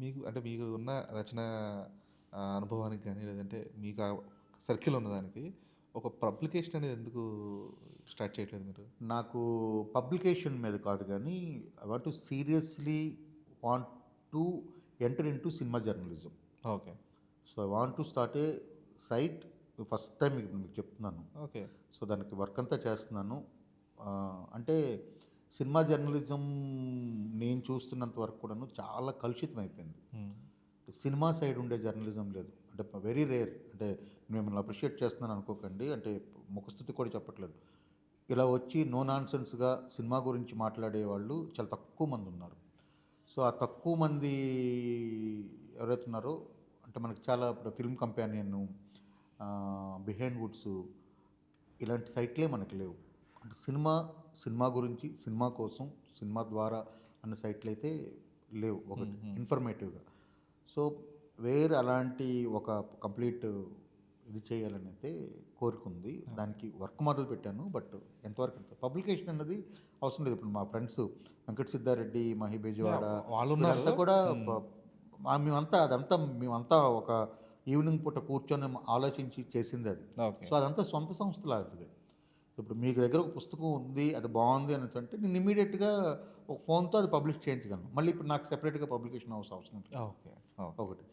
మీకు అంటే మీకు ఉన్న రచన అనుభవానికి గాని, లేదంటే మీకు ఆ సర్కిల్ ఉన్నదానికి ఒక పబ్లికేషన్ అనేది ఎందుకు స్టార్ట్ చేయట్లేదు మీరు? నాకు పబ్లికేషన్ మీద కాదు గానీ, I want to seriously want to enter into cinema journalism. Okay. So, I want to start a site. First time మీకు చెప్తున్నాను. ఓకే. సో, దానికి వర్క్ అంతా చేస్తున్నాను. అంటే సినిమా జర్నలిజం నేను చూస్తున్నంత వరకు కూడాను చాలా కలుషితం అయిపోయింది. హ్మ్. సినిమా సైడ్ ఉండే జర్నలిజం లేదు. అంటే వెరీ రేర్. అంటే మిమ్మల్ని అప్రిషియేట్ చేస్తున్నాను అనుకోకండి. అంటే ముఖస్తుతి కూడా చెప్పట్లేదు. ఇలా వచ్చి నో నాన్‌సెన్స్‌గా సినిమా గురించి మాట్లాడేవాళ్ళు చాలా తక్కువ మందున్నారు. సో, ఆ తక్కువ మంది ఎవరైతే ఉన్నారో అంటే మనకి చాలా ఇప్పుడు ఫిల్మ్ కంపానియన్, బిహైండ్ వుడ్స్ ఇలాంటి సైట్‌లే మనకు లేవు. అంటే సినిమా గురించి, సినిమా కోసం, సినిమా ద్వారా అన్న సైట్‌లయితే లేవు హ్మ్. ఒకటి హ్మ్. ఇన్ఫర్మేటివ్‌గా. సో, వేరే అలాంటి ఒక కంప్లీట్ ఇది చేయాలనైతే కోరికుంది. ఓకే. దానికి వర్క్ మొదలుపెట్టాను. బట్ ఎంతవరకు పబ్లికేషన్ అన్నది అవసరం లేదు. ఇప్పుడు మా ఫ్రెండ్స్ వెంకట సిద్ధారెడ్డి, మహి బెజవాడ వాళ్ళున్నారు. వీళ్ళంతా కూడా హ్మ్. మేమంతా ఒక ఈవినింగ్ పూట కూర్చొని ఆలోచించి చేసిందది. ఓకే. సో, అదంతా సొంత సంస్థలాంటిది. ఇప్పుడు మీకు దగ్గర ఒక పుస్తకం ఉంది. అది బావుంది అనేసంటే నేను ఇమ్మీడియేట్‌గా ఒక ఫోన్‌తో అది పబ్లిష్ చేయించగలను. మళ్ళీ ఇప్పుడు నాకు సెపరేట్‌గా పబ్లికేషన్ హౌస్ అవసరం లేదు. ఓకే. ఓకే. ఒకటి.